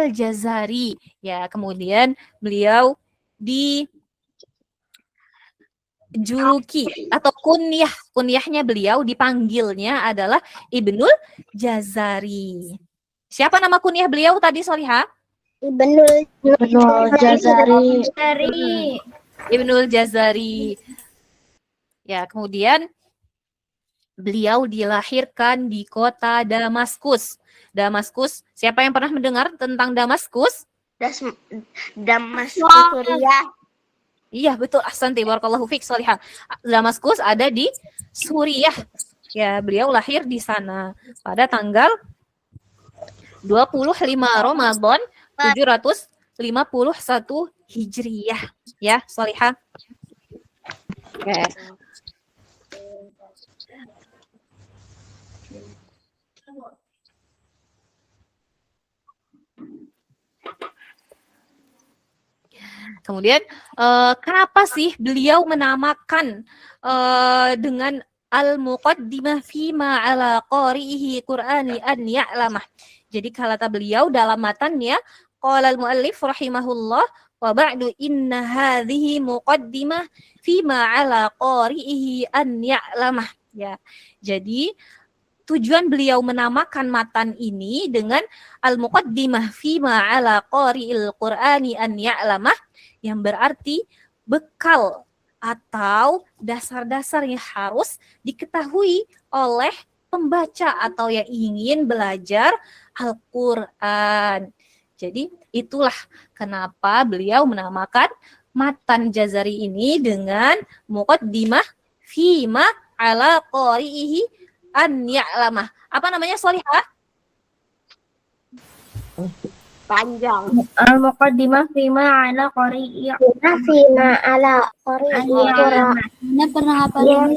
Al-Jazari. Ya, kemudian beliau dijuluki atau kunyahnya beliau dipanggilnya adalah Ibnul Jazari. Siapa nama kunyah beliau tadi, Solihah? Ibnul Jazari. Ibnul Jazari. Ya, kemudian beliau dilahirkan di kota Damaskus. Damaskus, siapa yang pernah mendengar tentang Damaskus? Damaskus, Suriah. Iya, betul. Ahsanti, barakallahu fiik, Salihah. Damaskus ada di Suriah. Ya, beliau lahir di sana pada tanggal 25 Ramadan 751 Hijriyah. Ya, Salihah. Oke. Kemudian kenapa sih beliau menamakan dengan al-muqaddimah fima ala qari'ihi Qur'ani an ya'lamah. Jadi kata beliau dalam matannya qala al-muallif rahimahullah wa ba'du inna hadhihi muqaddimah fima ala qari'ihi an ya'lamah. Ya. Jadi tujuan beliau menamakan matan ini dengan al-muqaddimah fima ala qari'il Qur'ani an ya'lamah, yang berarti bekal atau dasar-dasar yang harus diketahui oleh pembaca atau yang ingin belajar Al-Quran. Jadi itulah kenapa beliau menamakan matan Jazari ini dengan muqaddimah fima ala qari'ihi an ya'lamah. Apa namanya, Solihah? Panjang. Al-muqaddimah fima ala qari'i. Fima ala qari'i. Anda pernah hafalin?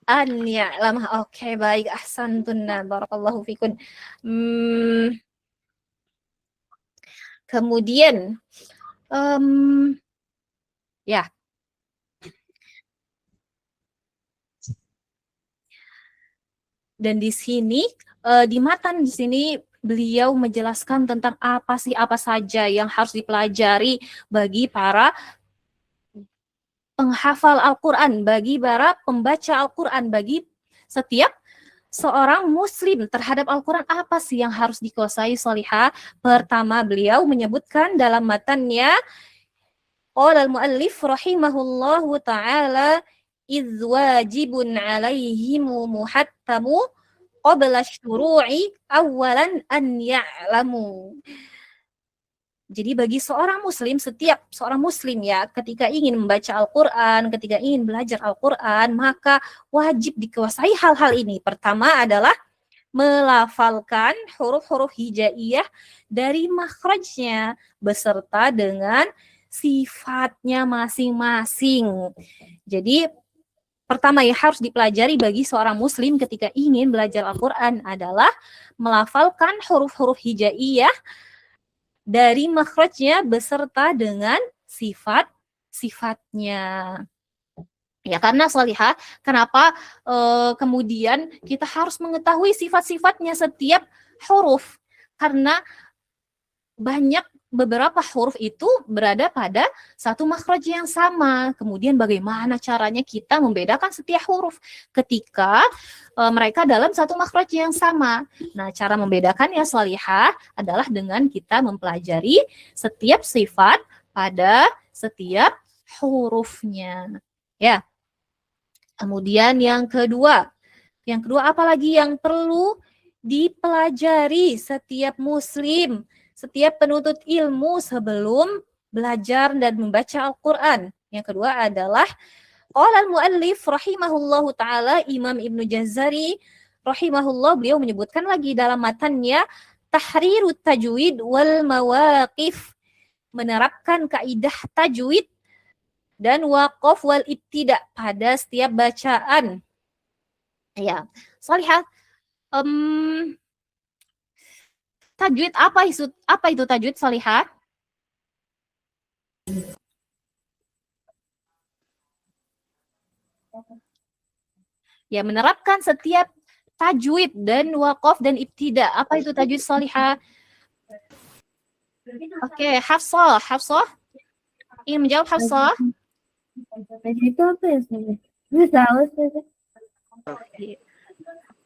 An ya'lamah. Oke, baik. Ahsantunna. Barakallahu fikun. Kemudian ya. Dan di sini di matan di sini beliau menjelaskan tentang apa saja yang harus dipelajari bagi para penghafal Al-Quran, bagi para pembaca Al-Quran, bagi setiap seorang muslim terhadap Al-Quran. Apa sih yang harus dikuasai, Solihah? Pertama, beliau menyebutkan dalam matannya qala al-muallif rahimahullahu ta'ala idh wajibun alaihimu muhattamu qabla syuru'i awalan an ya'lamu. Jadi bagi seorang muslim, setiap seorang muslim ya, ketika ingin membaca Al-Quran, ketika ingin belajar Al-Quran, maka wajib dikuasai hal-hal ini. Pertama adalah melafalkan huruf-huruf hijaiyah dari makhrajnya beserta dengan sifatnya masing-masing. Jadi pertama yang harus dipelajari bagi seorang muslim ketika ingin belajar Al-Quran adalah melafalkan huruf-huruf hijaiyah dari makhrajnya beserta dengan sifat-sifatnya. Ya, karena Salihah, kenapa kemudian kita harus mengetahui sifat-sifatnya setiap huruf? Karena beberapa huruf itu berada pada satu makhraj yang sama. Kemudian bagaimana caranya kita membedakan setiap huruf ketika mereka dalam satu makhraj yang sama? Nah, cara membedakannya, Salihah, adalah dengan kita mempelajari setiap sifat pada setiap hurufnya. Ya. Kemudian yang kedua apalagi yang perlu dipelajari setiap muslim, setiap penuntut ilmu sebelum belajar dan membaca Al-Quran? Yang kedua adalah qala al-muallif rahimahullahu ta'ala, Imam Ibnu Jazari rahimahullah, beliau menyebutkan lagi dalam matannya tahrirut tajwid wal mawaqif, menerapkan kaidah tajwid dan waqaf wal ibtida pada setiap bacaan. Ya, Salihah, tajwid apa itu tajwid, Salihah? Ya, menerapkan setiap tajwid dan waqaf dan ibtida. Apa itu tajwid, Salihah? Oke, Hafsah. Hafsah? Ingin menjawab Hafsah? Itu apa ya, Ustazah? Nggak tahu, Ustazah.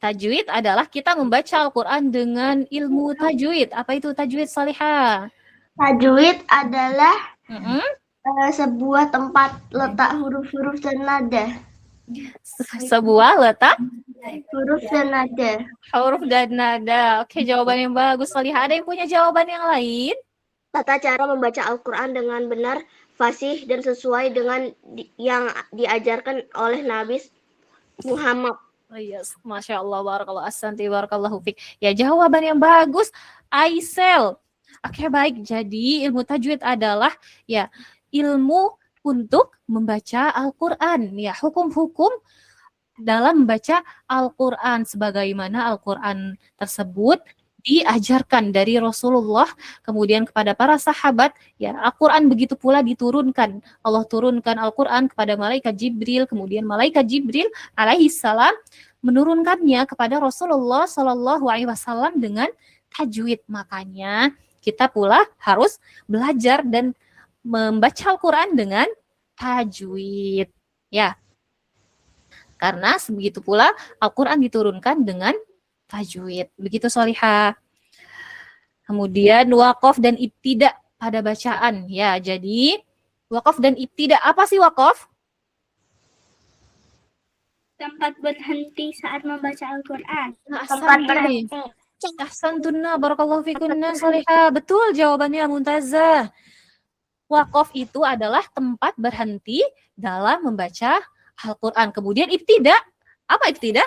Tajwid adalah kita membaca Al-Quran dengan ilmu tajwid. Apa itu tajwid, Salihah? Tajwid adalah Mm-mm. sebuah tempat letak huruf-huruf dan nada. Sebuah letak Huruf dan nada. huruf dan nada. Oke, jawaban yang bagus, Salihah. Ada yang punya jawaban yang lain? Tata cara membaca Al-Quran dengan benar, fasih, dan sesuai dengan yang diajarkan oleh Nabi Muhammad. Oh, yes. Masya Allah, barakallahu asanti, barakallahu fiq. Ya, jawaban yang bagus, Aisel. Oke, baik. Jadi, ilmu tajwid adalah ya ilmu untuk membaca Al-Quran. Ya, hukum-hukum dalam membaca Al-Quran. Sebagaimana Al-Quran tersebut diajarkan dari Rasulullah, kemudian kepada para sahabat. Ya, Al-Quran begitu pula diturunkan. Allah turunkan Al-Quran kepada malaikat Jibril, kemudian malaikat Jibril alaihissalam menurunkannya kepada Rasulullah Shallallahu Alaihi Wasallam dengan tajwid. Makanya kita pula harus belajar dan membaca Al-Quran dengan tajwid. Ya, karena begitu pula Al-Quran diturunkan dengan tajwid. Begitu, Solihah. Kemudian waqaf dan ibtida pada bacaan. Ya, jadi waqaf dan ibtida. Apa sih waqaf? Tempat berhenti saat membaca Al-Quran. Ahsantunna, barakallahu fikunna, Solihah. Betul jawabannya, Muntazah. Waqaf itu adalah tempat berhenti dalam membaca Al-Quran. Kemudian ibtida. Apa ibtida?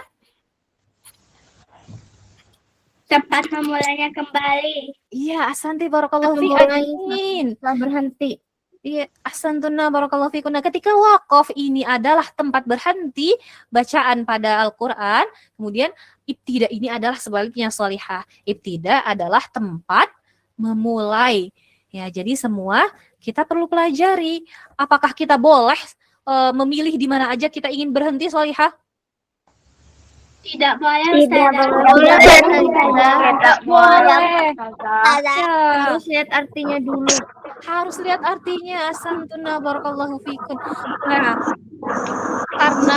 Tempat memulainya kembali. Iya, ahsanti, barakallahu fikum. Setelah berhenti. Iya, ahsantunna, barakallahu fikum. Nah, ketika waqaf ini adalah tempat berhenti bacaan pada Al-Quran, kemudian ibtida ini adalah sebaliknya, Solihah. Ibtida adalah tempat memulai. Ya, jadi semua kita perlu pelajari. Apakah kita boleh memilih di mana aja kita ingin berhenti, Solihah? Tidak boleh, Tidak Ustazah. boleh. Ya, Harus lihat artinya dulu. harus lihat artinya. Ahsantunna, barakallahu fikum. Nah, karena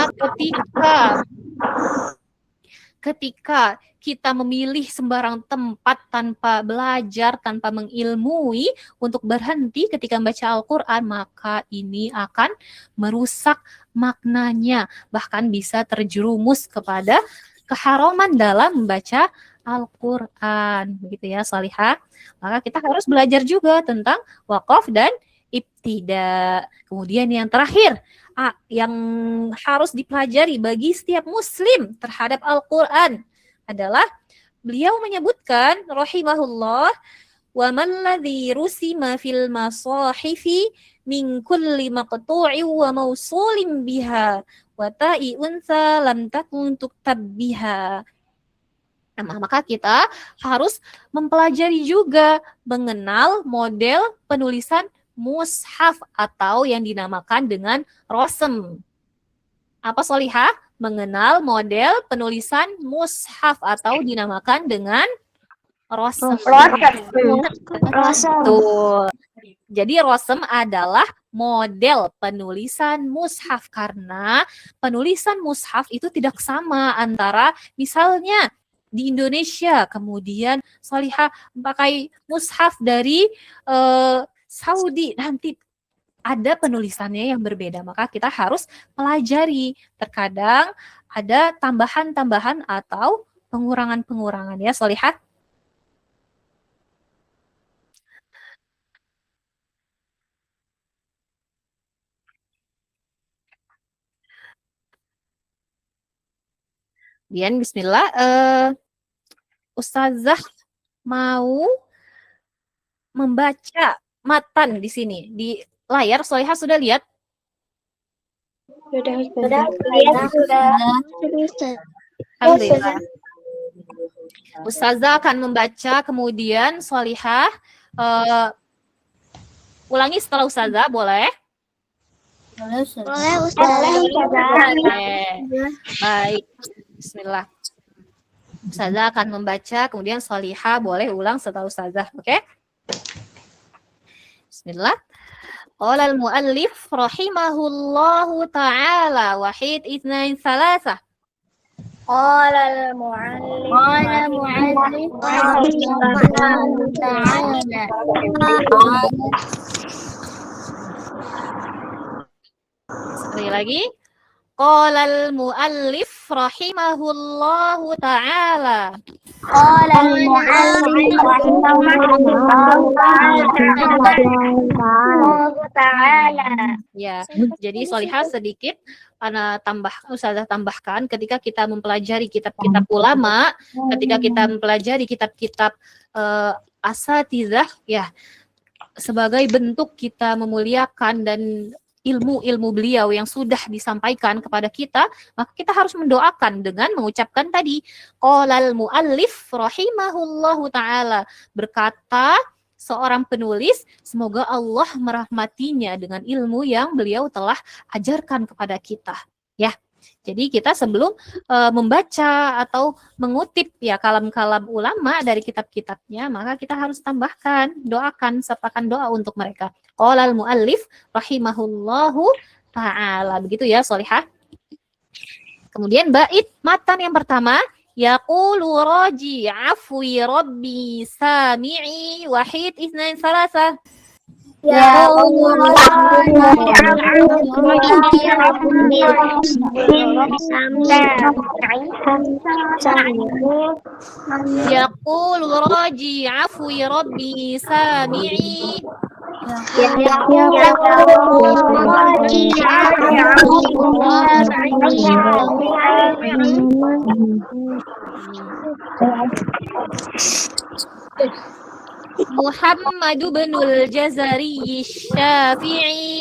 ketika kita memilih sembarang tempat tanpa belajar, tanpa mengilmui untuk berhenti ketika membaca Al-Quran, maka ini akan merusak maknanya, bahkan bisa terjerumus kepada keharaman dalam membaca Al-Quran. Begitu ya, Salihah. Maka kita harus belajar juga tentang waqaf dan ibtida. Kemudian yang terakhir, yang harus dipelajari bagi setiap muslim terhadap Al-Quran adalah beliau menyebutkan rahimahullah, wa man ladzi rusima fil masahifi min kulli maqtu'i wa mausulin biha wa ta'i unsa lam takun tuktab biha. Nah, maka kita harus mempelajari juga mengenal model penulisan mushaf atau yang dinamakan dengan rosem. Apa, Solihah? Mengenal model penulisan mushaf atau dinamakan dengan rosem. Betul. Jadi rosem adalah model penulisan mushaf, karena penulisan mushaf itu tidak sama antara misalnya di Indonesia, kemudian Solihah pakai mushaf dari Saudi, nanti ada penulisannya yang berbeda. Maka kita harus pelajari. Terkadang ada tambahan-tambahan atau pengurangan-pengurangan, ya, Solihah. Kemudian bismillah, Ustazah mau membaca matan di sini di layar. Solihah sudah lihat? Sudah. Alhamdulillah. Ustazah akan membaca, kemudian Solihah ulangi setelah Ustazah, boleh? Boleh, Ustazah. Baik, bismillah. Ustazah akan membaca, kemudian Solihah boleh ulang setelah Ustazah, oke? Bismillah. Qala al-muallif rahimahullahu ta'ala. Wahid, itsnain, tsalatsa. Qala al-mu'allif ta'ala. Sekali lagi. Qala al-muallif rahimahullahu ta'ala. Qala al-mu'allif ta'ala. Ya, jadi Solihah sedikit Ustazah tambahkan ketika kita mempelajari kitab-kitab ulama, ketika kita mempelajari kitab-kitab asatizah, ya, sebagai bentuk kita memuliakan dan ilmu-ilmu beliau yang sudah disampaikan kepada kita, maka kita harus mendoakan dengan mengucapkan tadi qalal muallif rahimahullahu taala, berkata seorang penulis, semoga Allah merahmatinya dengan ilmu yang beliau telah ajarkan kepada kita. Ya, jadi kita sebelum membaca atau mengutip ya kalam-kalam ulama dari kitab-kitabnya, maka kita harus tambahkan, doakan, sertakan doa untuk mereka. Qalal muallif rahimahullahu ta'ala. Begitu ya, Solihah. Kemudian bait matan yang pertama, yaqulu raji afwi rabbi sami'i. Wahid, itsnain, tsalatsa. Yaqulu raji afwi rabbi sami'i. Muhammad ibnul Jazari Syafi'i.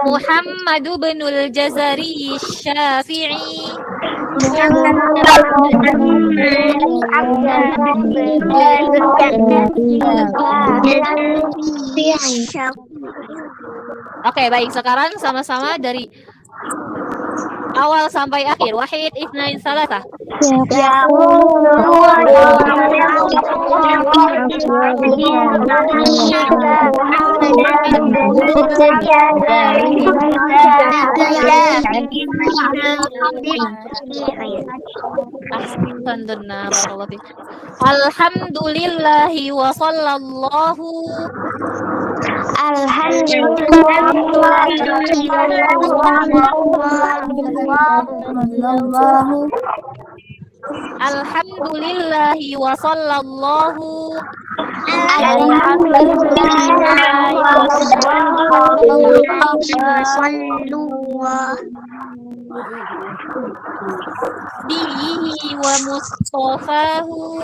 Muhammad ibnul Jazari Syafi'i. Oke, baik. Sekarang sama-sama dari awal sampai akhir. Wahid, itsnain, tsalatsa. Alhamdulillahi wa sallallahu. Alhamdulillahi wa sallallahu. Bihi wa mustafahu.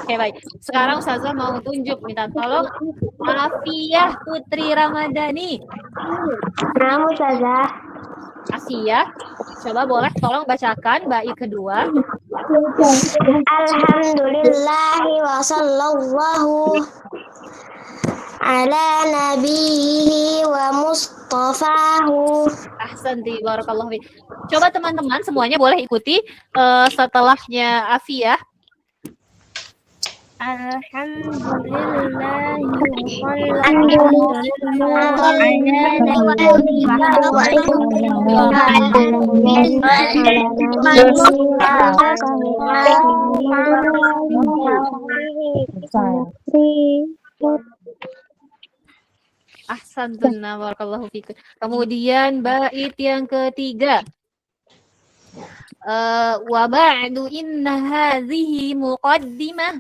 Oke, baik. Sekarang Ustazah mau tunjuk, minta tolong Afiyah Putri Ramadhani. Nah, Ustazah. Afiyah, coba boleh tolong bacakan bait kedua. Alhamdulillahi wa sallallahu ala nabiyhi wa mustafahu. Ahsanti, barakallahu fiik. Coba teman-teman semuanya boleh ikuti setelahnya Afiyah. Ahsantunna barakallahu fiik. Kemudian bait yang ketiga. Wa ba'du inna hadhihi muqaddimah.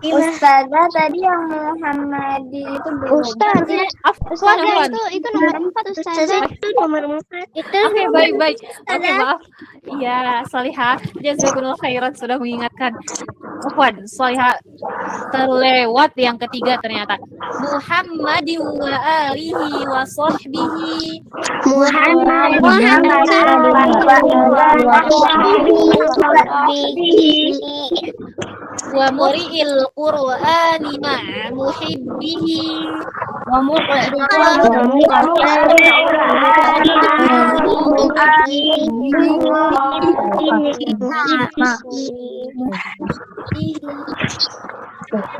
Ustazah tadi yang Muhammadi itu belum. Ustazah itu nomor 4 Ustazah. Itu nomor 4. Itu Oke, baik. Oke, maaf. Iya, Solihah, jazakumullah khairan sudah mengingatkan. Afwan, Solihah terlewat yang ketiga ternyata. Muhammadin wa alihi wa sahbihi wa muri'il qur'ani ma'a muhibbihi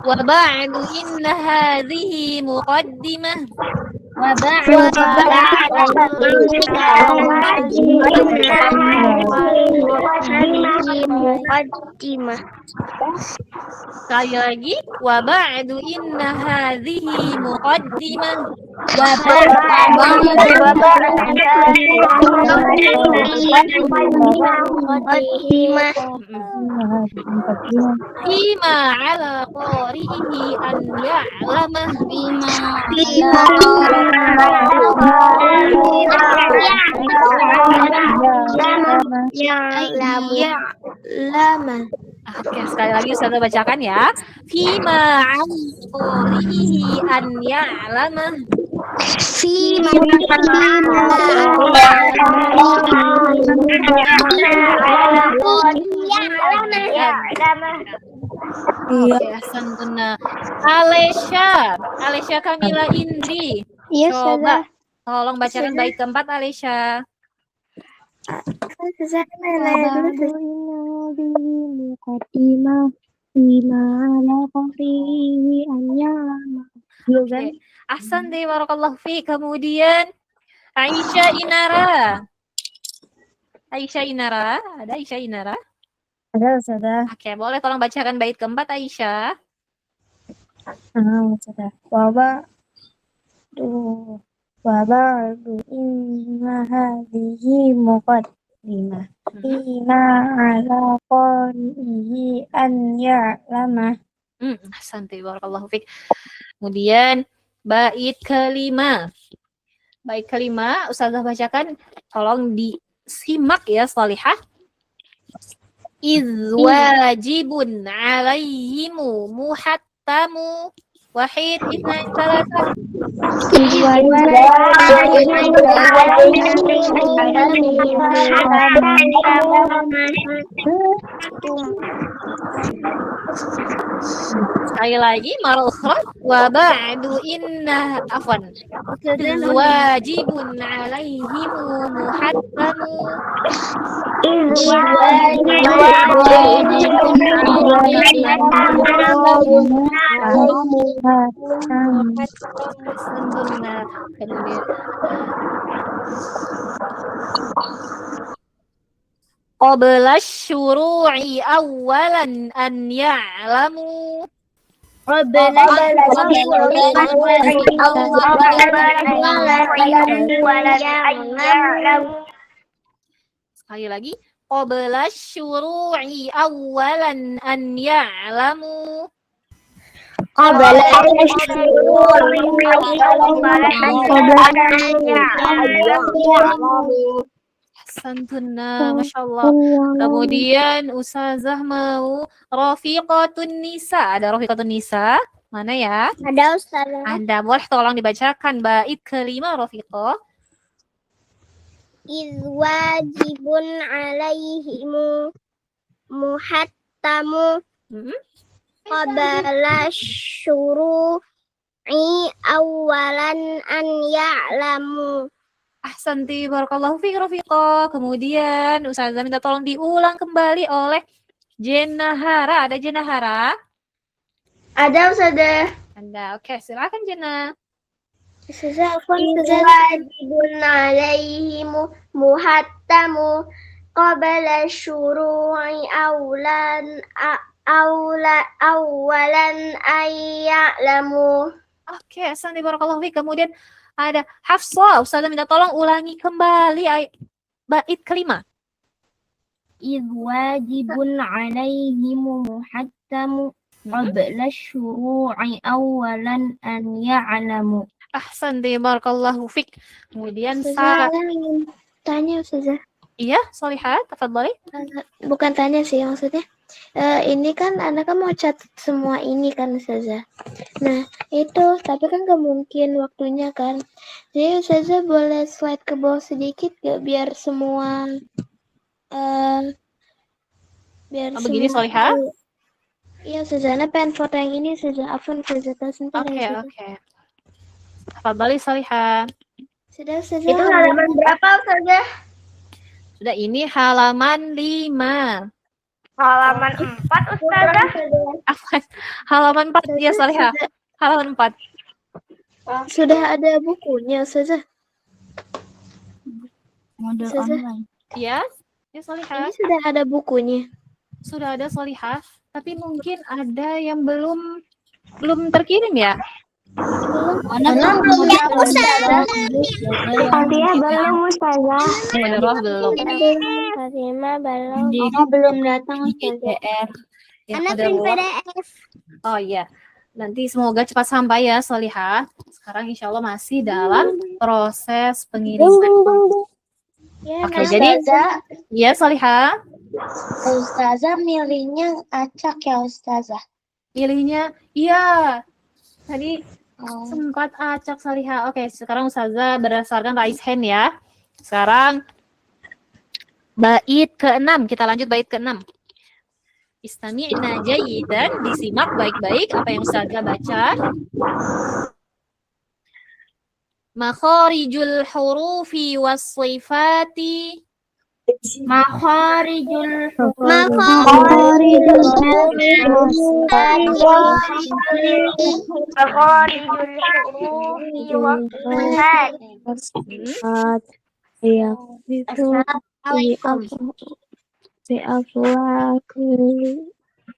wa ba'du inna hadhihi muqaddimah sekali lagi wa ba'du inna hadhihi muqaddimah Bima ala qari'ihi an ya'lamah Oke, sekali lagi Ustazah bacakan ya. Fima ala qari'ihi an ya'lamah Oke, santuna. Alesya Kamila Indri. Iya, Coba tolong bacakan bait keempat Alesya. Oke. Ahsan deh, barakallahu fiik. Kemudian Aisyah Inara. Ada Aisyah Inara? Ada Ustazah. Oke, boleh tolong bacakan bait keempat Aisyah. Ustazah. Wabadu inna hadhihi muqaddimah. Bima ala qari'ihi an ya'lamah. Ahsan deh, barakallahu fiik. Kemudian bait kelima. Ustazah bacakan, tolong disimak ya Salihah. Idh wajibun alaihimu muhattamu wahid itnain salasah. Sekali lagi marul ukhraj wa ba'du inna afwan wajibun alaihimu muhattamu qabla syuru'i awalan an ya'lamu sekali lagi qabla syuru'i awalan an ya'lamu Santuna, Masya Allah. Kemudian Ustazah mau Rafiqatun Nisa. Ada Rafiqatun Nisa? Mana ya? Ada Ustazah. Anda boleh tolong dibacakan bait kelima Rafiqah. Idh wajibun alaihimu muhattamu qabla syuru'i awalan an ya'lamu. Ahsanti, barakallahu fiik Rafiqah. Kemudian Ustazah minta tolong diulang kembali oleh Jenahara. Ada Jenahara? Ada Ustazah. Anda, oke, silakan Jena. Wajibun alaihimu muhattamu qabla syuru'i awalan ayya'lamu. Oke, ahsanti, barakallahu fiik. Kemudian ada Hafsah. Ustazah minta tolong ulangi kembali bait kelima. Idh wajibun alaihimu muhattamu qabla syuru'i awalan an ya'lamu. Ahsanti, barakallahu fiik. Kemudian Ustazah, tanya Ustazah. Iya, Solihat, tafadhali. Bukan tanya sih maksudnya. Ini kan Anda kan mau catat semua ini kan Ustazah. Nah, itu tapi kan gak mungkin waktunya kan. Jadi Ustazah boleh slide ke bawah sedikit gak biar semua biar begini semua Solihah? Iya Ustazah, Ana pengen foto yang ini Ustazah. Afwan Ustazah, sebentar Oke, ya Ustazah. oke. Tafadhali Solihah. Sudah Ustazah. Itu halaman berapa Ustazah? Sudah, ini halaman 5. Halaman 4 Ustazah. Afwan. Halaman 4 ya Solihah. Halaman 4. Sudah ada bukunya Ustazah. Model Ustazah. online. Ya, ya Solihah. Ini sudah ada bukunya. Sudah ada Solihah, tapi mungkin ada yang belum terkirim ya. Anak belum Fatimah belum Ustazah. Fatimah belum. Fatimah belum. belum datang PR. Ya, qadarullah. Oh iya. Nanti semoga cepat sampai ya Solihah. Sekarang insya Allah masih dalam proses pengiriman. Ya, Oke, jadi ya Solihah. Ustazah milihnya acak ya Ustazah. Pilihnya, iya. Tadi sempat acak Solihah. Oke, sekarang Ustazah berdasarkan raise hand ya. Sekarang bait ke-6. Kita lanjut bait ke-6. Istami'na jayyidan, disimak baik-baik apa yang Ustazah baca. Makharijul hurufi was-sifati. Makharijul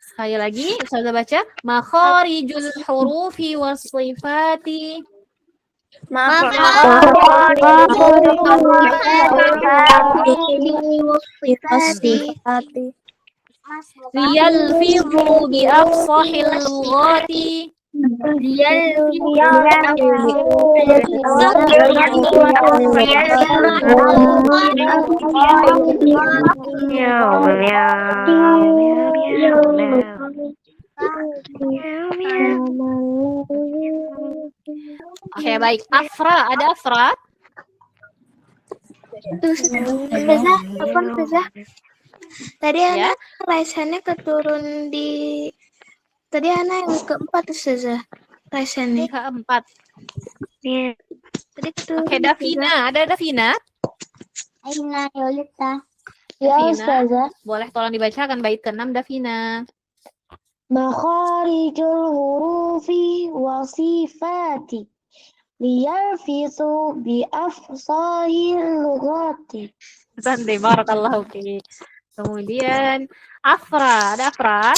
Sekali lagi, Ustazah baca. Makharijul hurufi was-sifati. Liyalfizu bi afsahil lughati. Oke, baik. Afra, ada Afra? Ustazah, apa Ustazah? Tadi Ya. anak raisannya keturun di tadi anak yang keempat Ustazah. Raisannya. Keempat. Tadi keturun. Oke, Davina. Ada Davina? Aina Yolita. Davina, boleh tolong dibacakan bait ke-6 Davina. Makharijul hurufi wa sifati liyalfizu bi afsahil lughati. Santai, barakallahu fiik. Kemudian Afra, ada Afra?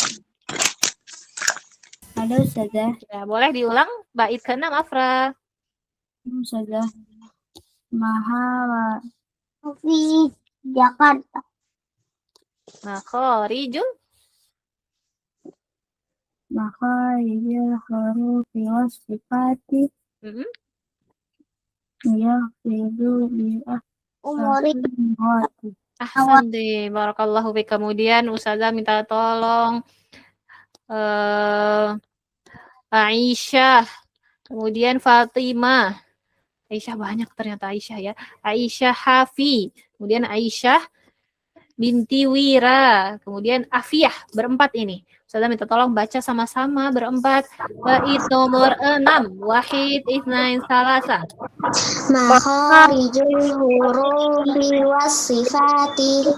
ada Ustazah. Ya, boleh diulang bait ke-6 Afra. Ustazah. Maha Fi Jakarta. Makharijul makharijul hurufi was-sifati Mhm. yafidu bi Umuri afsahati. Ahsan deh, barakallahu fiik. Kemudian Ustazah minta tolong Aisyah, kemudian Fatimah. Aisyah banyak ternyata Aisyah ya. Aisyah Hafi, kemudian Aisyah binti Wira, kemudian Afiyah, berempat ini. Ustazah minta tolong baca sama-sama berempat. Bait nomor 6. Wahid, itsnain, salasa. makharijul hurufi was sifati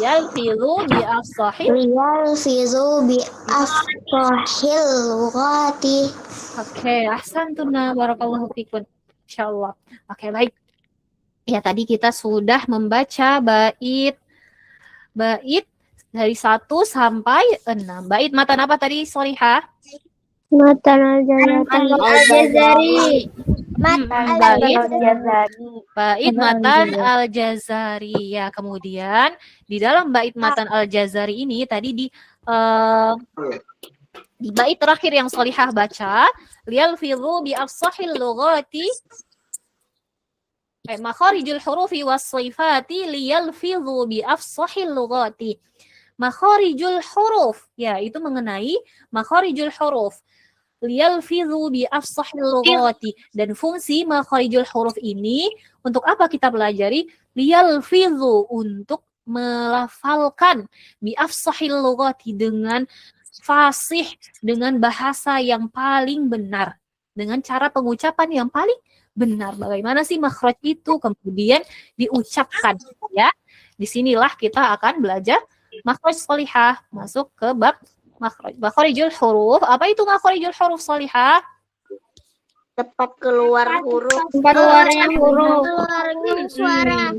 Yalfizu bi afsahih. liyalfizu bi afsahil lughati. Oke, ahsantuna, barakallahu fikun. Insyaallah. Oke, baik. Ya, tadi kita sudah membaca bait dari 1 sampai 6. Bait matan apa tadi, Solihah? Matan al-Jazari. Bait matan al-Jazari. Ya, kemudian di dalam bait matan al-Jazari ini tadi di bait terakhir yang Solihah baca, liyalfizu bi afsahil lughati. makharijul hurufi was-sifati liyalfidhu bi afsahil lughati. Makharijul huruf, ya itu mengenai makharijul huruf. Liyalfidhu bi afsahil lughati, dan fungsi makharijul huruf ini untuk apa kita pelajari? Liyalfidhu, untuk melafalkan, bi afsahil lughati, dengan fasih, dengan bahasa yang paling benar, dengan cara pengucapan yang paling benar. Bagaimana sih makhraj itu kemudian diucapkan, ya? Disinilah kita akan belajar makhraj sholihah, masuk ke bab makharijul huruf. Apa itu makharijul huruf sholihah? Tempat keluar huruf. Tempat keluarnya huruf. Keluarnya suara.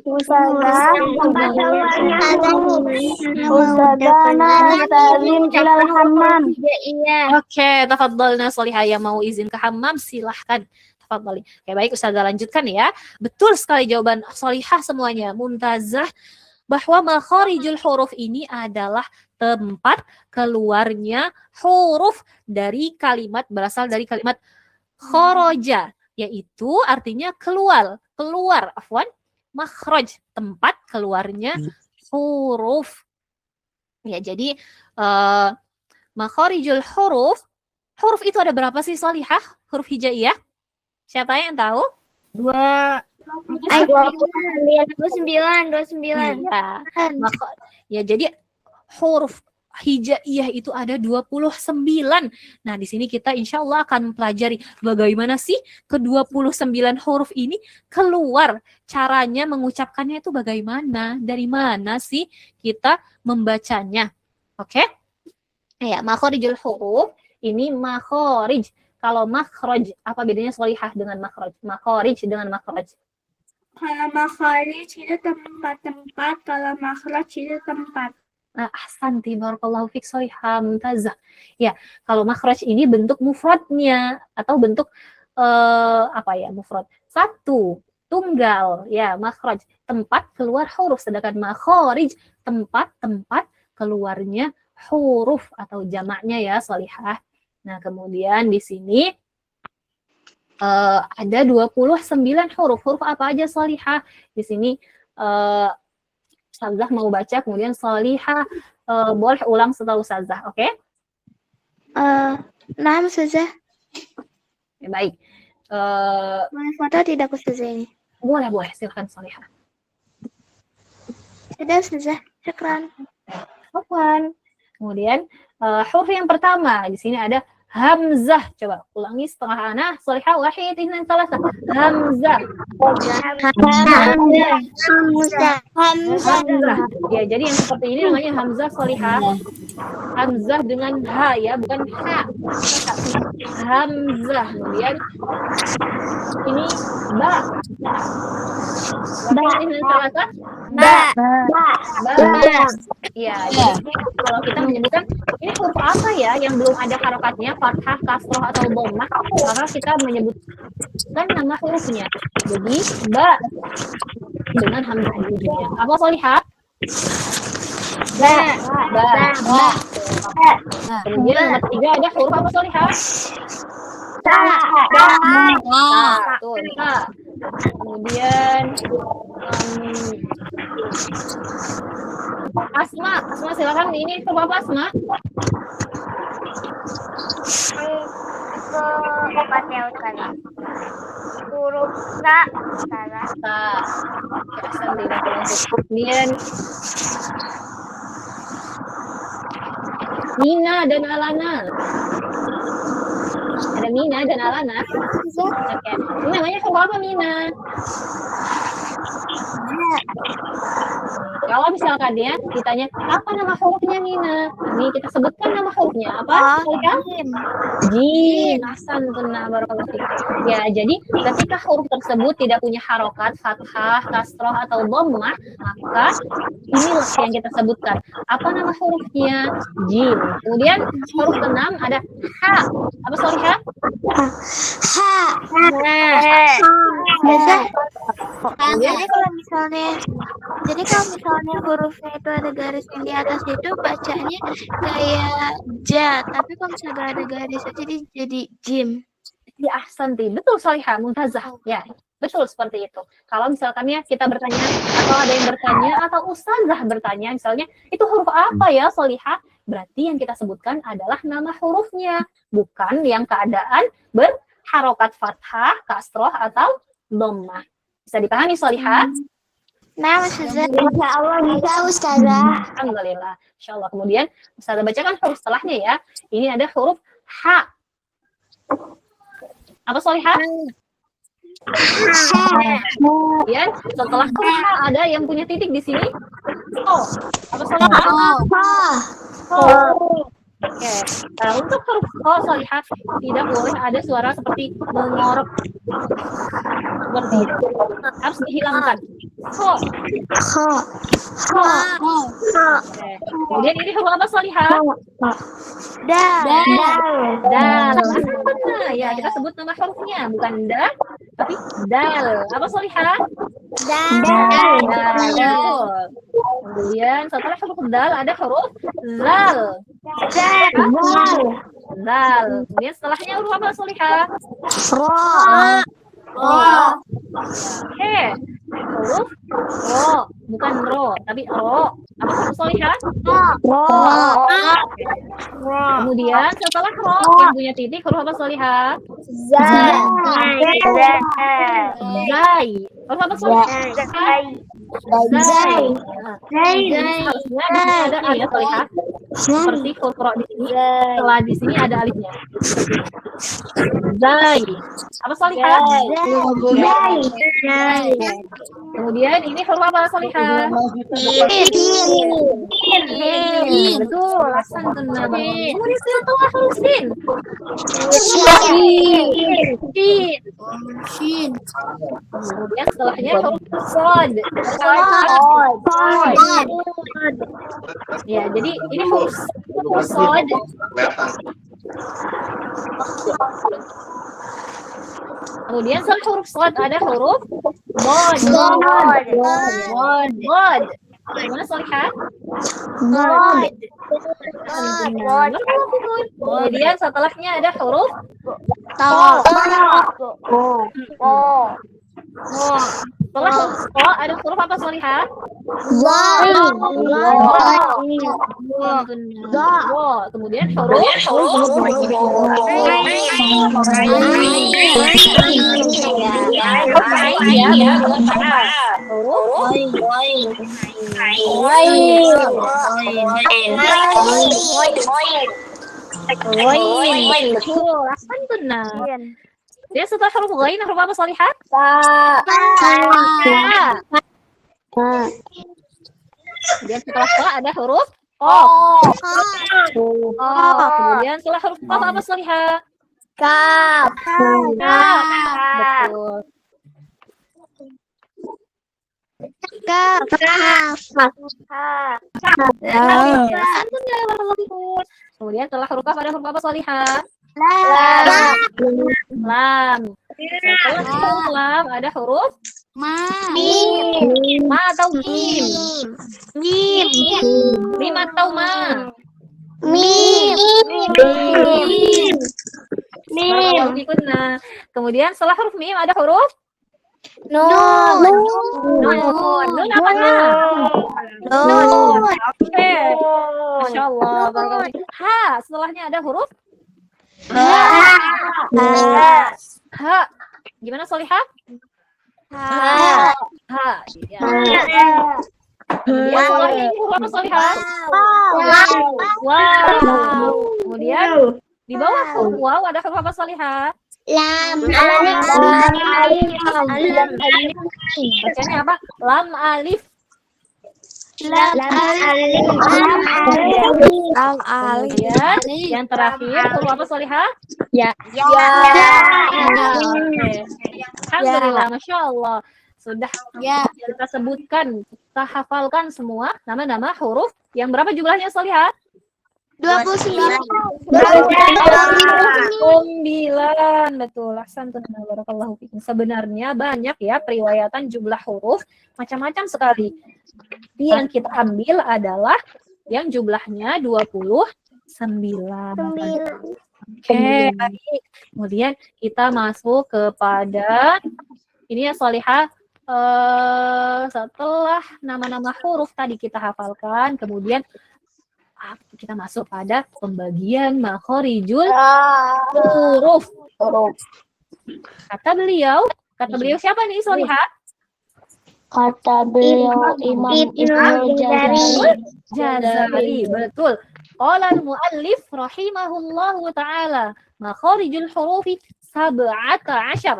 Oke, tafadhalna sholihah. Yang mau izin ke hammam silahkan. Tafadhali. Oke, baik Ustazah lanjutkan ya. Betul sekali jawaban sholihah semuanya. Mumtazah. Bahwa makharijul huruf ini adalah tempat keluarnya huruf dari kalimat, berasal dari kalimat kharaja, yaitu artinya keluar, makhraj, tempat keluarnya huruf. Ya, jadi makharijul huruf itu ada berapa sih sholihah? Huruf hijaiyah? Siapa yang tahu? 29. Ya, ya jadi huruf hijaiyah itu ada 29. Nah, di sini kita insya Allah akan mempelajari bagaimana sih ke-29 huruf ini keluar. Caranya mengucapkannya itu bagaimana? Dari mana sih kita membacanya? Oke? Ya, makharijul huruf ini makharij. Kalau makhraj, apa bedanya sholihah dengan makhraj? Makharij dengan makhraj. Kalau makharij itu tempat-tempat, kalau makhraj itu tempat. Nah, ahsanti, barakallahu fik, sholihah, mumtazah. Ya, kalau makhraj ini bentuk mufradnya atau bentuk mufrad. Satu, tunggal, ya, makhraj, tempat keluar huruf, sedangkan makharij, tempat-tempat keluarnya huruf atau jamaknya ya, sholihah. Nah, kemudian di sini ada 29 huruf. Huruf apa aja sholihah? Di sini Ustazah mau baca, kemudian sholihah boleh ulang setelah Ustazah, oke? Nah, Ustazah. Ya, baik. Boleh foto tidak Ustazah ini? Boleh, silakan sholihah. Sudah Ustazah, syukran. Afwan. Kemudian huruf yang pertama, di sini ada hamzah. Coba ulangi setengah ana, sholihah, wahid, ithnain, thalatha. Hamzah. Hamzah. Ya, jadi yang seperti ini namanya hamzah sholihah. Hamzah dengan ha ya, bukan ha. Hamzah. Kemudian ini ba. Wahid, ithnain, thalatha. Ba. Ya, jadi kalau kita menyebutkan ini huruf apa ya yang belum ada harokatnya, fathah, kasroh atau dhammah, maka kita menyebutkan nama hurufnya. Jadi ba dengan hamzah di ujungnya. Apa sholihah? Ba. Nah, kemudian nomor 3 ada huruf apa sholihah? Ta. Tuh, ta. Kemudian Asma silakan, ini huruf apa Asma? Keempat ya Ustazah. Huruf sa. Kemudian Mina dan Alana. Ada Mina dan Alana. Oke. Ini namanya huruf apa Mina? Kalau misalkan dia ditanya apa nama hurufnya Mina, ini kita sebutkan nama hurufnya apa? Jim. Ahsantunna barakallahu fiik. Ya, jadi ketika huruf tersebut tidak punya harokat, fathah, kasroh atau dhammah, maka inilah yang kita sebutkan. Apa nama hurufnya? Jim. Kemudian huruf ke-6 ada ha. Apa sholihah? Jadi kalau misalnya hurufnya itu ada garis yang di atas itu bacanya kayak ja, tapi kalau misalnya gak ada garis jadi jim. Ya, ahsanti. Betul sholihah, mumtazah. Ya. Betul seperti itu. Kalau misalkan ya kita bertanya atau ada yang bertanya atau ustazah bertanya misalnya itu huruf apa ya Solihah? Berarti yang kita sebutkan adalah nama hurufnya, bukan yang keadaan berharokat fathah, kasroh atau dhammah. Bisa dipahami Solihah? Nah, Ustazah. Insya Allah bisa Ustazah. Alhamdulillah. Insyaallah. Kemudian Ustazah bacakan huruf setelahnya ya. Ini ada huruf H. Apa Solihah? Kemudian setelah huruf H ada yang punya titik di sini. O. Apa Solihah? O. Oke. Nah, untuk huruf O Solihah tidak boleh ada suara seperti mengorok. Seperti itu. Harus dihilangkan. Ho. Ho. Oke. Kemudian ini huruf apa Solihah? Dal. Dal. Nah, ya kita sebut nama hurufnya bukan da, tapi dal. Apa Solihah? Dal. Kemudian setelah huruf dal ada huruf zal. Zal. Kemudian setelahnya huruf apa Solihah? Oke. Huruf ro, bukan ro, tapi ro. Apa huruf Solihah? Kemudian setelah ro yang punya titik huruf apa Solihah? Zai. Huruf apa Solihah? Zai. Harusnya di sini ada alif ya Solihah. Seperti huruf ro di sini. Setelah di sini ada alifnya. Zai. Apa Solihah? Kemudian ini huruf apa Solihah? Betul, laksana benar. Kemudian setelah huruf sin. Kemudian setelahnya huruf sod. Ya, jadi ini huruf sod. Kemudian setelah huruf sod ada huruf bod. Gimana Solihah? Kemudian setelahnya ada huruf setelah huruf ada huruf apa Solihah? Kemudian huruf dia setelah huruf ghain huruf apa Solihah? Kemudian setelah fa ada huruf qaf. Kemudian setelah huruf qaf apa Solihah? Kaf. Betul. Kemudian setelah huruf kaf ada huruf apa Solihah? Lam. Setelah huruf lam ada huruf ma atau mim? Mim atau ma? Kemudian setelah huruf mim ada huruf nun. Nun apa nun? Oke. Masya Allah. Ha. Setelahnya ada huruf ha. Gimana Solihah? Ha. Ya. Kemudian setelahnya ini huruf apa Solihah? Wow. Kemudian di bawah huruf waw ada huruf apa Solihah? Lam. Bacanya apa? Lam alif. Kemudian yang terakhir huruf apa Solihah? Ya. Alhamdulillah, Masya Allah. Sudah kita sebutkan, kita hafalkan semua nama-nama huruf yang berapa jumlahnya Solihah? 29. Betul. Barakallahu fikum. Sebenarnya banyak ya periwayatan jumlah huruf macam-macam sekali. Tapi yang kita ambil adalah yang jumlahnya 29. Oke, baik. Kemudian kita masuk kepada Ini ya Solihah, setelah nama-nama huruf tadi kita hafalkan, kemudian kita masuk pada pembagian makhorijul huruf. Kata beliau siapa nih Solihah? Kata beliau Imam Ibnu Jazari, betul. Qala al-muallif rahimahullahu ta'ala, makhorijul hurufi 17.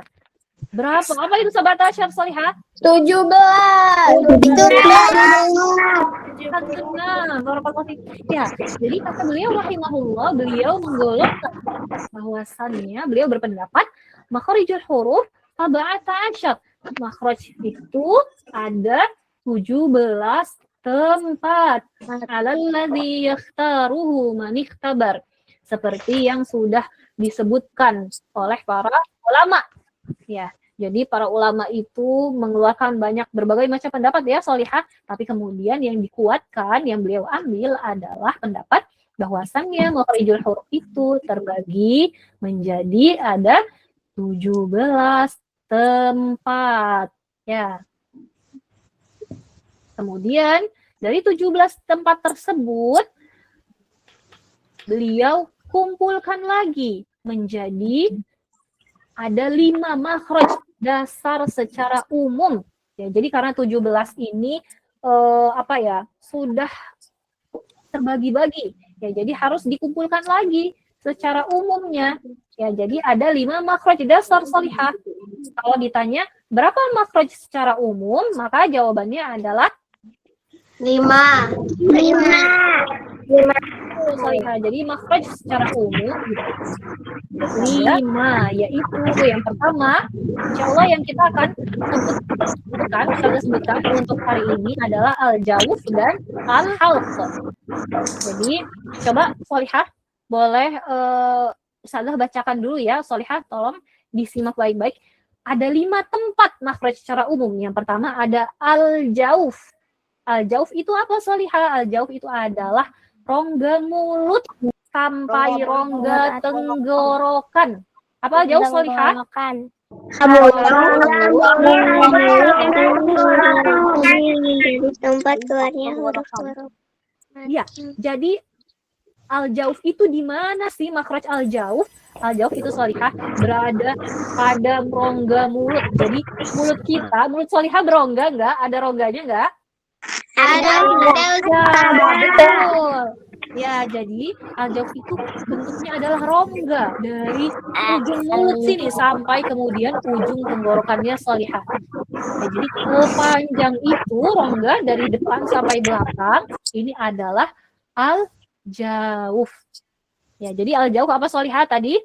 Berapa? Apa itu 17 Solihah? 17. Ya, jadi kata beliau rahimahullah, beliau menggolongkan bahwasannya beliau berpendapat makhorijul huruf 17. Makhraj itu ada 17 tempat. Alalladzi yakhtaruhu man ikhtabar. Seperti yang sudah disebutkan oleh para ulama. Ya, jadi para ulama itu mengeluarkan berbagai macam pendapat ya Solihah, tapi kemudian yang dikuatkan, yang beliau ambil adalah pendapat bahwasannya makhorijul huruf itu terbagi menjadi ada 17 tempat. Ya. Kemudian dari 17 tempat tersebut beliau kumpulkan lagi menjadi ada 5 makhraj dasar secara umum. Ya, jadi karena 17 ini sudah terbagi-bagi. Ya, jadi harus dikumpulkan lagi secara umumnya. Ya, jadi ada 5 makhraj dasar Solihah. Kalau ditanya berapa makhraj secara umum, maka jawabannya adalah 5. Solihah. Jadi makhraj secara umum 5, yaitu yang pertama, insya Allah yang kita akan sebutkan untuk hari ini adalah al-jawf dan al-halq. Jadi coba Solihah boleh Ustazah bacakan dulu ya, Solihah tolong disimak baik-baik. Ada 5 tempat makhraj secara umum. Yang pertama ada al-jawf. Al-jawf itu apa Solihah? Al-jawf itu adalah rongga mulut sampai rongga tenggorokan. Apa al-jawf Solihah? Tempat keluarnya huruf-huruf. Ya, jadi al-jawf itu di mana sih makhraj al-jawf? Al-jawf itu Solihah berada pada rongga mulut. Jadi mulut Solihah berongga enggak? Ada rongganya enggak? Ada. Betul. Ya, jadi al-jawf itu bentuknya adalah rongga dari ujung mulut sini sampai kemudian ujung tenggorokannya Solihah. Ya, jadi sepanjang itu rongga dari depan sampai belakang ini adalah al-jawf. Ya, jadi al-jawf apa Solihah tadi?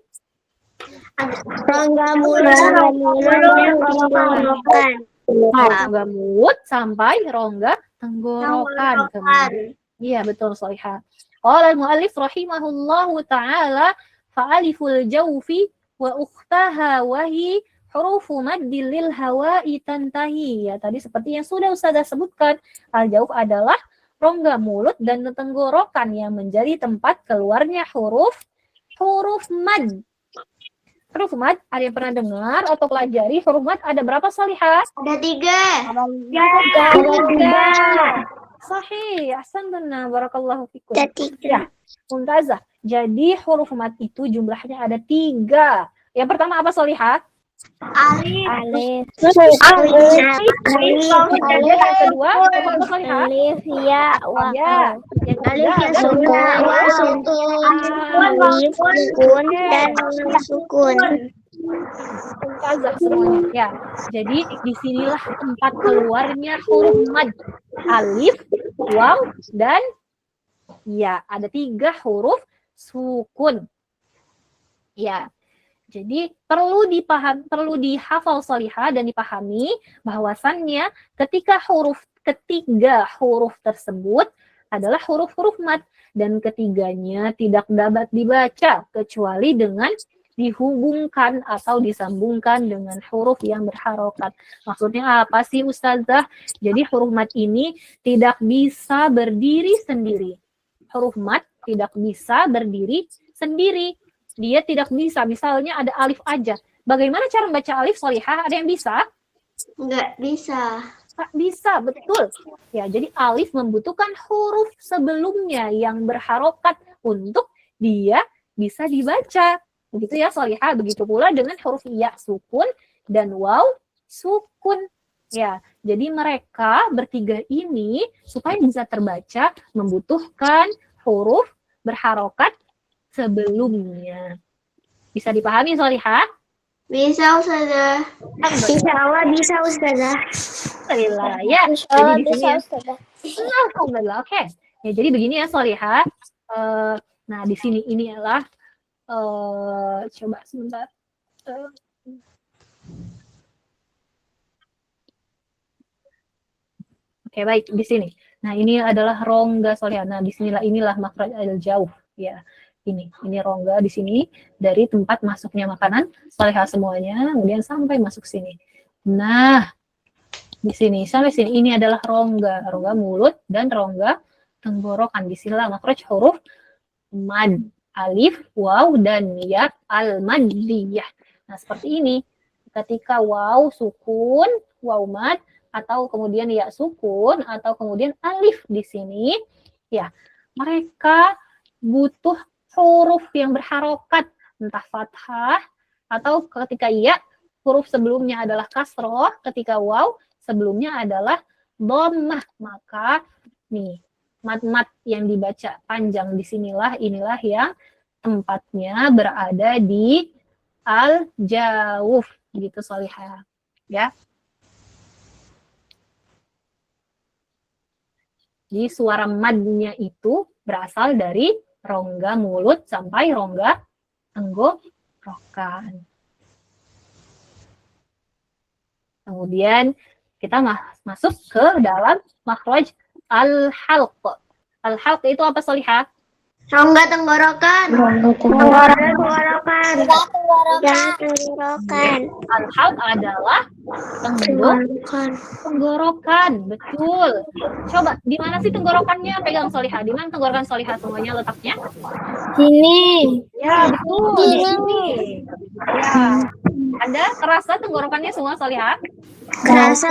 Rongga mulut Rongga mulut sampai rongga tenggorokan. Iya, betul Solihah. Qala al-muallif rahimahullahu ta'ala fa'aliful jawfi wa ukhtaha wahi hurufu maddil lil hawa'i tantahi. Ya, tadi seperti yang sudah Ustazah sebutkan, al-jawf adalah rongga mulut dan tenggorokan yang menjadi tempat keluarnya huruf mad. Huruf mad, ada yang pernah dengar atau pelajari huruf mad ada berapa Solihah? Ada 3. Sahih, ahsantunna, barakallahu fikum. Ada 3. Ya, Muntazah. Jadi huruf mad itu jumlahnya ada 3. Yang pertama apa Solihah? Alif. Yang kedua apa Solihah? Alif ya wa. Ya, yang Alif ya sukun, dan sukun. Muntazah semuanya. Ya, jadi disinilah tempat keluarnya huruf mad. Alif, waw, dan ya ada 3 huruf sukun. Ya, jadi perlu dihafal Solihah dan dipahami bahwasannya ketiga huruf tersebut adalah huruf-huruf mad dan ketiganya tidak dapat dibaca kecuali dengan dihubungkan atau disambungkan dengan huruf yang berharokat. Maksudnya apa sih Ustazah? Jadi huruf mad ini tidak bisa berdiri sendiri. Huruf mad tidak bisa berdiri sendiri. Dia tidak bisa, misalnya ada alif aja. Bagaimana cara membaca alif Solihah? Ada yang bisa? Nggak bisa. Tak bisa, betul. Ya, jadi alif membutuhkan huruf sebelumnya yang berharokat untuk dia bisa dibaca. Begitu ya, Sholihah. Begitu pula dengan huruf ya sukun dan waw sukun. Ya, jadi mereka bertiga ini supaya bisa terbaca membutuhkan huruf berharokat sebelumnya. Bisa dipahami, Sholihah? Bisa, Ustazah. Insya Allah bisa, Ustazah. Alhamdulillah. Ya, jadi di sini ya. Alhamdulillah. Oke. Ya, jadi begini ya, Sholihah. Nah, di sini ini adalah coba sebentar. Oke, baik, di sini. Nah, ini adalah rongga, Sholihah. Nah, inilah makhraj al-jauh, ya. Ini rongga di sini dari tempat masuknya makanan, Sholihah semuanya, kemudian sampai masuk sini. Nah, di sini sampai sini ini adalah rongga mulut dan rongga tenggorokan. Di sinilah makhraj huruf mad, alif, waw dan ya al-maddiyah. Nah, seperti ini. Ketika waw sukun, waw mad, atau kemudian ya sukun, atau kemudian alif di sini, ya mereka butuh huruf yang berharokat, entah fathah, atau ketika ya, huruf sebelumnya adalah kasroh, ketika waw, sebelumnya adalah dhammah. Maka nih, mat-mat yang dibaca panjang di sinilah, inilah yang tempatnya berada di al-jawuf, gitu Sholihah. Ya. Jadi suara madnya itu berasal dari rongga mulut sampai rongga tenggorokan. Kemudian kita masuk ke dalam makhraj al-halq. Al-halq itu apa, Sholihah? Rongga tenggorokan. Tenggorokan. Al-halq adalah tenggorokan. Betul. Coba, di mana sih tenggorokannya? Pegang Sholihah. Di mana tenggorokan Sholihah semuanya letaknya? Sini. Ya, betul. Di sini. Ya. Ada kerasa tenggorokannya semua, Sholihah? Kerasa.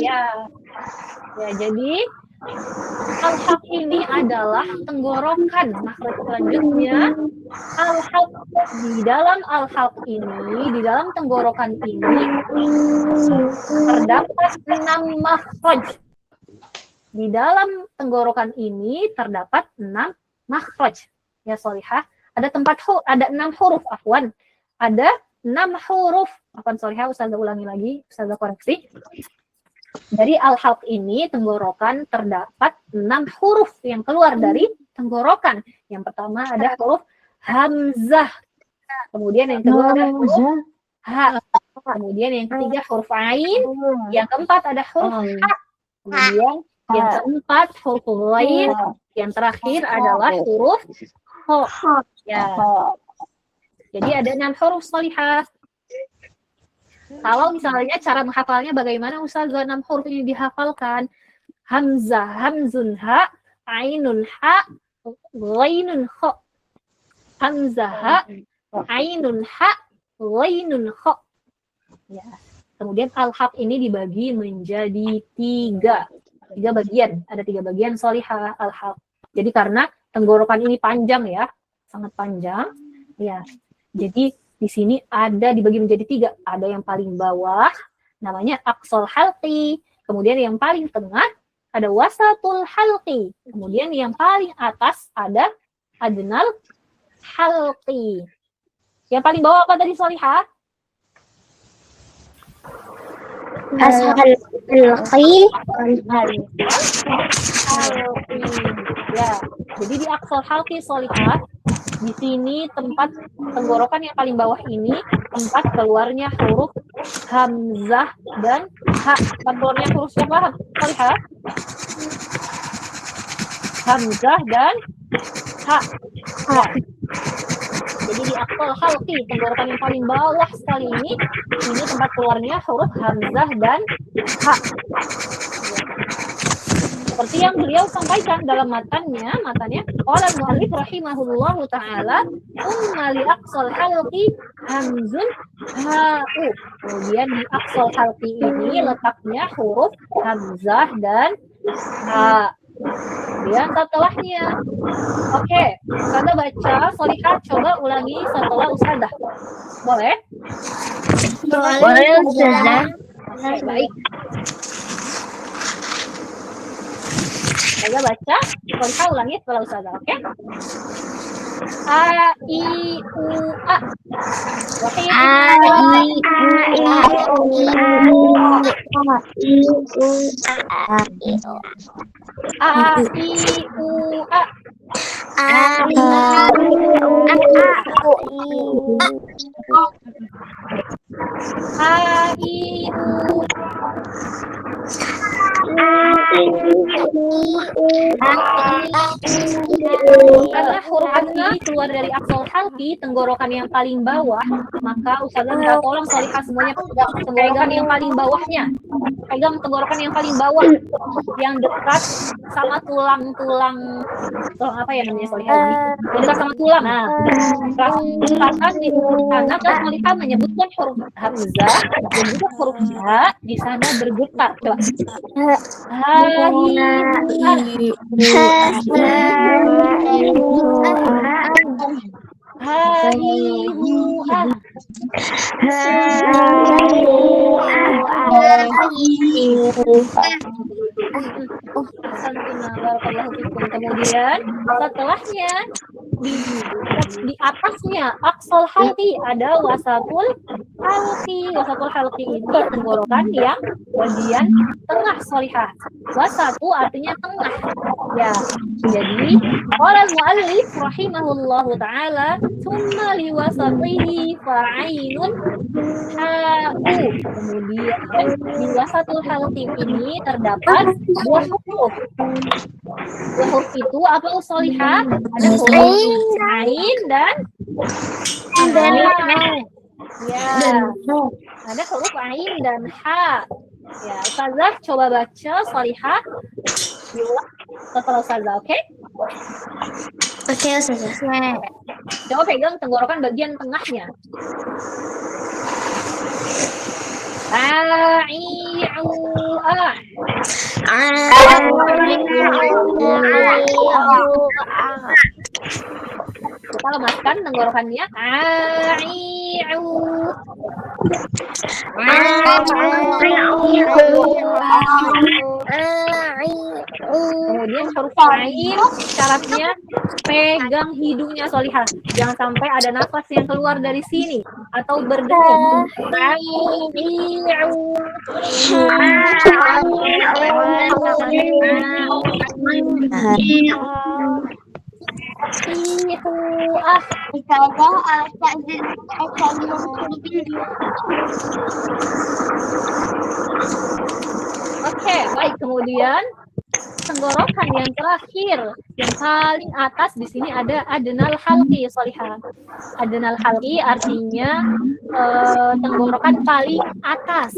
Ya. Ya, jadi al-halq ini adalah tenggorokan. Makhraj selanjutnya al-halq. Di dalam al-halq ini, di dalam tenggorokan ini terdapat 6 makhraj. Di dalam tenggorokan ini terdapat 6 makhraj. Ya, Sholihah. Ada 6 huruf, afwan. Ada 6 huruf. Afwan, Sholihah, Ustazah ulangi lagi, Ustazah koreksi. Dari al-halq ini, tenggorokan terdapat 6 huruf yang keluar dari tenggorokan. Yang pertama ada huruf hamzah. Kemudian yang kedua ada huruf ha. Kemudian yang ketiga huruf ain. Yang keempat ada huruf ha. Kemudian yang keempat huruf ghain. Yang terakhir adalah huruf ho. Ya. Jadi ada 6 huruf, Sholihah. Kalau misalnya cara menghafalnya bagaimana, Ustazah? 6 huruf ini dihafalkan. Hamzah, hamzun ha, ainun ha, ghainun kha. Hamzah ha, ainun ha, ghainun kha. Ya. Kemudian al-halq ini dibagi menjadi 3 bagian. Ada 3 bagian, Sholihah, al-halq. Jadi karena tenggorokan ini panjang ya, sangat panjang. Ya. Jadi di sini ada dibagi menjadi 3. Ada yang paling bawah, namanya aqsal halqi. Kemudian yang paling tengah, ada wasatul halqi. Kemudian yang paling atas, ada adnal halqi. Yang paling bawah apa tadi, Sholihah? Ya, jadi di aqsal halqi, Sholihah, di sini tempat tenggorokan yang paling bawah ini tempat keluarnya huruf hamzah dan ha. Tempat keluarnya huruf siapa? Lihat. Hamzah dan ha. Ha. Jadi di aqsal halqi, tenggorokan yang paling bawah sekali ini tempat keluarnya huruf hamzah dan ha. Seperti yang beliau sampaikan dalam matanya qala al-mu'allif rahimahullahu ta'ala umma li aqsal halqi hamzun ha'u. Kemudian di aqsal halqi ini letaknya huruf hamzah dan ha. Kemudian setelahnya, oke, Ustazah baca, Solihah coba ulangi setelah Ustazah. Boleh? Boleh, Ustazah. Oke, baik. Ustazah baca, Solihah ulangi setelah Ustazah, oke? A, I, U, A. Wahid. A, I, U, A. A, I, U. Karena huruf ini keluar dari aqsal halqi, tenggorokan yang paling bawah, maka Ustazah minta tolong Solihah semuanya pegang tenggorokan yang paling bawahnya. Pegang tenggorokan yang paling bawah, yang dekat sama tulang apa ya namanya Solihah ini? Yang dekat sama tulang. Nah, rasakan di sana kan Solihah menyebutkan huruf hamzah dan juga huruf ya di sana bergetar. Coba. Kemudian setelahnya di atasnya aqsal halqi ada wasatul halqi. Wasatul halqi ini tenggorokan yang bagian tengah Solihah. Wasatu artinya tengah. Ya, jadi qala al-muallif rahimahullahu taala tsumma li wasatihi fa'ainun ha'u. Kemudian di wasatul halqi ini terdapat dua huruf. Dua huruf itu apa Solihah? Ada huruf ain dan ya. Ada huruf ain dan ha. Ya, Ustazah coba baca Solihah setelah Ustazah, oke? Oke, Ustazah. Coba pegang tenggorokan bagian tengahnya. Kita lemaskan tenggorokannya. Kemudian huruf ain syaratnya pegang hidungnya Solihah. Jangan sampai ada nafas yang keluar dari sini atau berdengung. Oke, baik. Kemudian tenggorokan yang terakhir, yang paling atas di sini ada adnal halqi Solihah. Adnal halqi artinya tenggorokan paling atas,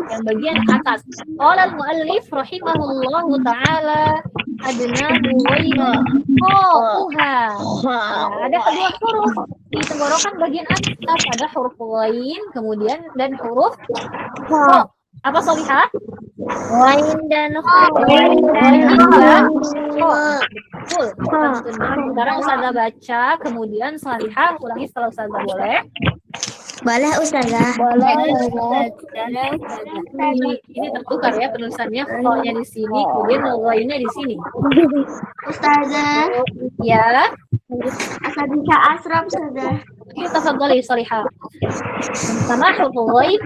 yang bagian atas. Qala al-muallif rahimahullahu taala adna huwaina qauha. Ada kedua huruf di tenggorokan bagian atas, ada huruf ghain kemudian dan huruf qa. Apa Solihah? Wain dan Betul. Sekarang Ustazah baca, kemudian Solihah ulangi setelah Ustazah, boleh? Boleh, Ustazah. Ini tertukar ya penulisannya, qa-nya di sini, kemudian ghainnya di sini. Ustazah, Ya. asal bisa asrap Ustazah. Kita tafadhali Solihah. Sama huruf ghain,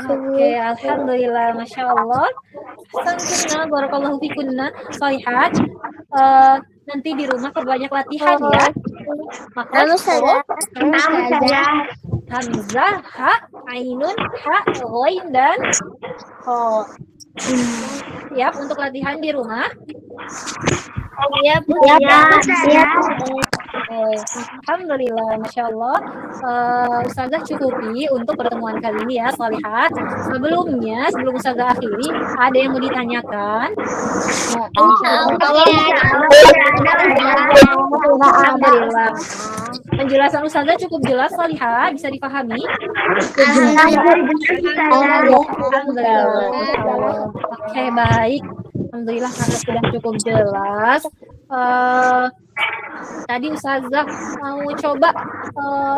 Oke, alhamdulillah, masya Allah. Sankunna, barakallahu fikunna, Solihah. Nanti di rumah perbanyak latihan ya. Maka Hamzah, ha, ainun, ha, ghain dan kho. Siap untuk latihan di rumah? Iya, Bu. Alhamdulillah, Masya Allah. Ustazah cukupi untuk pertemuan kali ini ya, Salihah. Sebelum Ustazah akhiri, ada yang mau ditanyakan? Alhamdulillah. Penjelasan Ustazah cukup jelas, Salihah, bisa dipahami? Alhamdulillah. Oke, baik. Alhamdulillah karena sudah cukup jelas. Tadi Ustazah mau coba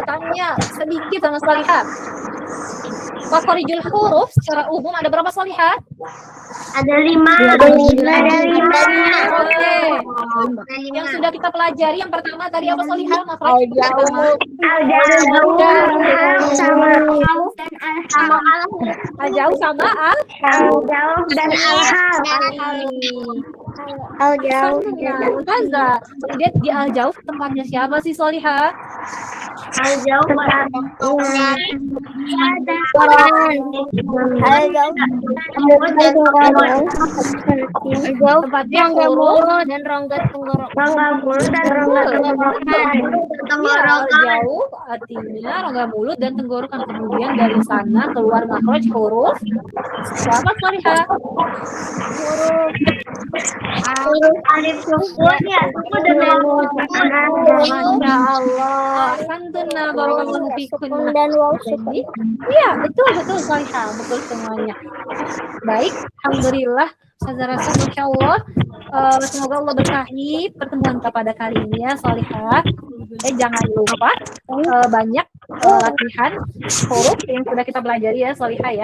tanya sedikit sama Salihah. Makharijul huruf secara umum ada berapa, Salihah? Ada 5. Oke. Yang sudah kita pelajari yang pertama tadi apa, Salihah? Makhraj pertama. Al-jauh sama dan al-jauh. Ustazah, lihat di al-jauh tempatnya siapa sih, Salihah? al-jauh Tempatnya huruf dan rongga tenggorokan. Al-jauh artinya rongga mulut dan tenggorokan. Kemudian dari sana keluar makhraj huruf. Apa, Salihah? huruf alif sukun ya. Masya Allah. Santuna barakallahu fikum. Dan waw sukun. Iya, betul Salihah, betul semuanya. Baik, alhamdulillah. Ustazah rasa Masya Allah. Semoga Allah berkahi pertemuan kepada kali ini ya, Salihah. Jangan lupa banyak latihan huruf yang sudah kita pelajari ya, Salihah ya.